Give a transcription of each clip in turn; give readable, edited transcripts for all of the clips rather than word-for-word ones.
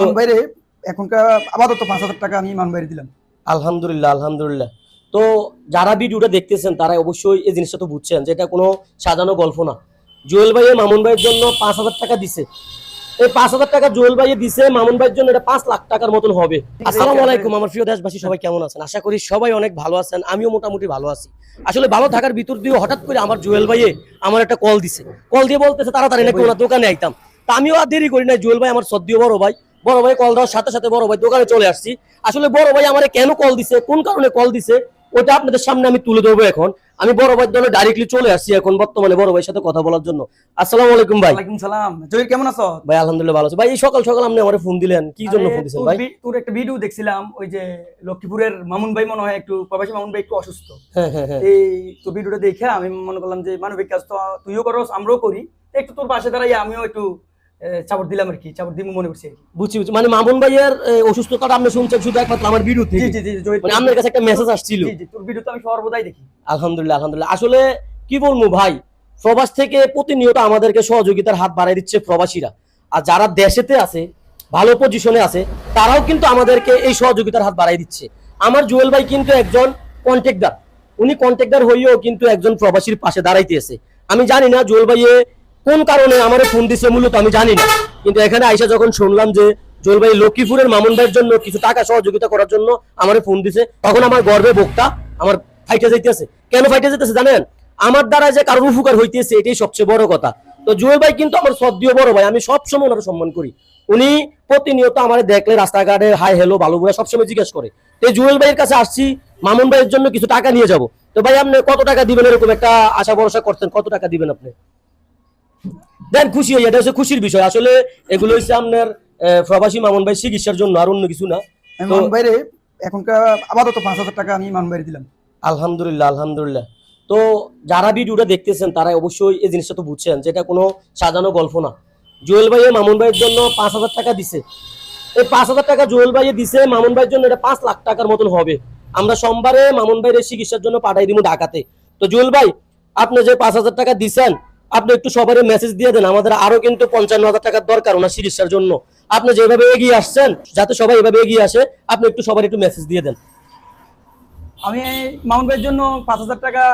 বাইরে এখনকার আপাতত 5,000 টাকা আমি মান বাইরে দিলাম। আলহামদুলিল্লাহ আলহামদুলিল্লাহ। তো যারা ভিডিওটা দেখতেছেন তারা অবশ্যই এই জিনিসটা তো বুঝছেন যে এটা কোনো সাজানো গল্প না। জুয়েল ভাইয়ে মামুন ভাইয়ের জন্য 5,000 টাকা দিছে। এই 5,000 টাকা জুয়েল ভাইয়ে দিছে মামুন ভাইয়ের জন্য, এটা 5 লাখ টাকার মতন হবে। আসসালামু আলাইকুম আমার প্রিয় দেশবাসী, সবাই কেমন আছেন? আশা করি সবাই অনেক ভালো আছেন, আমিও মোটামুটি ভালো আছি। আসলে ভালো থাকার ভিতর দিয়ে হঠাৎ করে আমার জুয়েল ভাইয়ে আমার একটা কল দিছে, কল দিয়ে বলতেছে তাড়াতাড়ি নাকি ওনার দোকানে আইতাম। তা আমিও আর দেরি করি না, জুয়েল ভাই আমার সদ্য বড় ভাই কল দেওয়ার সাথে সাথে বড় ভাই দোকানে চলে আসছি। আসলে বড় ভাই আমারে কেন কল দিছে, কোন কারণে কল দিছে, ওটা আপনাদের সামনে আমি তুলে ধরবো এখন। আমি বড় ভাইয়ের দলে ডাইরেক্টলি চলে আসছি এখন বর্তমানে বড় ভাইয়ের সাথে কথা বলার জন্য। আসসালামু আলাইকুম ভাই। ওয়ালাইকুম সালাম। জহির কেমন আছো? ভাই আলহামদুলিল্লাহ ভালো আছি। ভাই এই সকাল সকাল আপনি আমারে ফোন দিলেন, কি জন্য ফোন দিছেন ভাই? তোর একটা ভিডিও দেখছিলাম, ওই যে লক্ষ্মীপুরের মামুন ভাই, মনে হয় একটু প্রবাসী মামুন ভাই একটু অসুস্থ। হ্যাঁ হ্যাঁ হ্যাঁ। এই তোর ভিডিওটা দেখে আমি মনে করলাম যে মানবিক কাজ তো তুইও করস, আমরাও করি, একটু তোর পাশে দাঁড়াই আমিও একটু চাপড় দিলাম আর কি, চাপড় দিব মনে করছি আর কি। বুঝছি বুঝছি, মানে মামুন ভাইয়ের অসুস্থতাটা আপনি শুনছেন শুধু একমাত্র আমার ভিডিও থেকে? জি জি জি জহির, মানে আপনার কাছে একটা মেসেজ আসছিল? জি জি, তোর ভিডিও তো আমি সর্বদাই দেখি। আলহামদুলিল্লাহ আলহামদুলিল্লাহ। আসলে কি বলবো ভাই, প্রবাস থেকে প্রতিনিয়ত আমাদেরকে সহযোগিতার হাত বাড়াই দিচ্ছে প্রবাসীরা। আর যারা দেশেতে আছে, ভালো পজিশনে আছে, তারাও কিন্তু আমাদেরকে এই সহযোগিতার হাত বাড়াই দিচ্ছে। আমার জুয়েল ভাই কিন্তু একজন কন্ট্রাক্টর, উনি কন্ট্রাক্টর হইয়েও কিন্তু একজন প্রবাসীর পাশে দাঁড়াইতেছে। আমি জানি না জুয়েল ভাইয়ে কোন কারণে আমার ফোন দিছে, মূলত আমি জানি না, কিন্তু এখানে আইসা যখন শুনলাম যে জুয়েল ভাই লক্ষ্মীপুরের মামুন ভাইয়ের জন্য কিছু টাকা সহযোগিতা করার জন্য আমার ফোন দিছে, তখন আমার গর্বে বক্তা আমার ফাইটে যাইতেছে। কেন ফাইটে যেতেছে জানেন? আমার দ্বারা যে কারোর উপকার হইতেছে, এটাই সবচেয়ে বড় কথা। তো জুয়েল ভাই কিন্তু আমার শ্রদ্ধেয় বড় ভাই, আমি সবসময় ওনার সম্মান করি। উনি প্রতিনিয়ত আমার দেখলে রাস্তাঘাটে হাই হ্যালো ভালো বুড়া সবসময় জিজ্ঞেস করে। তো জুয়েল ভাইয়ের কাছে আসছি মামুন ভাইয়ের জন্য কিছু টাকা নিয়ে যাব। তো ভাই আপনি কত টাকা দিবেন এরকম একটা আশা ভরসা করছেন, কত টাকা দিবেন আপনি? দেন খুশি হই, এটা হচ্ছে খুশির বিষয়। আসলে এগুলো হচ্ছে আপনার প্রবাসী মামুন ভাই চিকিৎসার জন্য, আর অন্য কিছু না। মামুন বাইরে এখনকার আপাতত 5,000 টাকা আমি মান বাইরে দিলাম। আলহামদুলিল্লাহ আলহামদুলিল্লাহ। তো যারা ভিডিওটা দেখতেছেন তারা অবশ্যই এই জিনিসটা তো বুঝছেন যে এটা কোনো সাজানো গল্প না। জুয়েল ভাইয়ে মামুন ভাইয়ের জন্য 5,000 টাকা দিছে। এই 5,000 টাকা জুয়েল ভাইয়ে দিছে মামুন ভাইয়ের জন্য, এটা 5 লাখ টাকার মতন হবে। আমরা সোমবারে মামুন ভাইয়ের চিকিৎসার জন্য পাঠাই দিব ঢাকাতে। তো জুয়েল ভাই আপনি যে 5,000 টাকা দিচ্ছেন, আপনি একটু সবারই মেসেজ দিয়ে দেন, আমাদের আরো কিন্তু 55,000 টাকার দরকার ওনার চিকিৎসার জন্য। আপনি যেভাবে এগিয়ে আসছেন, যাতে সবাই এভাবে এগিয়ে আসে, আপনি একটু সবার একটু মেসেজ দিয়ে দেন। আমি মামুন ভাইয়ের জন্য 5,000 টাকা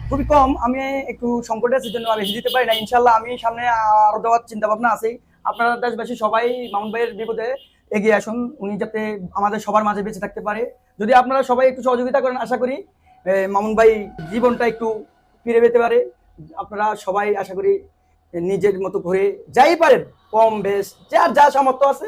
খুবই কম, আমি একটু সংকটে আছি জন্য বেশি দিতে পারি না। ইনশাল্লাহ আমি সামনে আরো দেওয়ার চিন্তা ভাবনা আছে। আপনারা দেশবাসী সবাই মামুন ভাইয়ের বিপদে এগিয়ে আসুন, উনি যাতে আমাদের সবার মাঝে বেঁচে থাকতে পারে। যদি আপনারা সবাই একটু সহযোগিতা করেন, আশা করি মামুন ভাই জীবনটা একটু ফিরে পেতে পারে। আপনারা সবাই আশা করি নিজের মতো করে যাই পারেন, কম বেশ যার যা সামর্থ্য আছে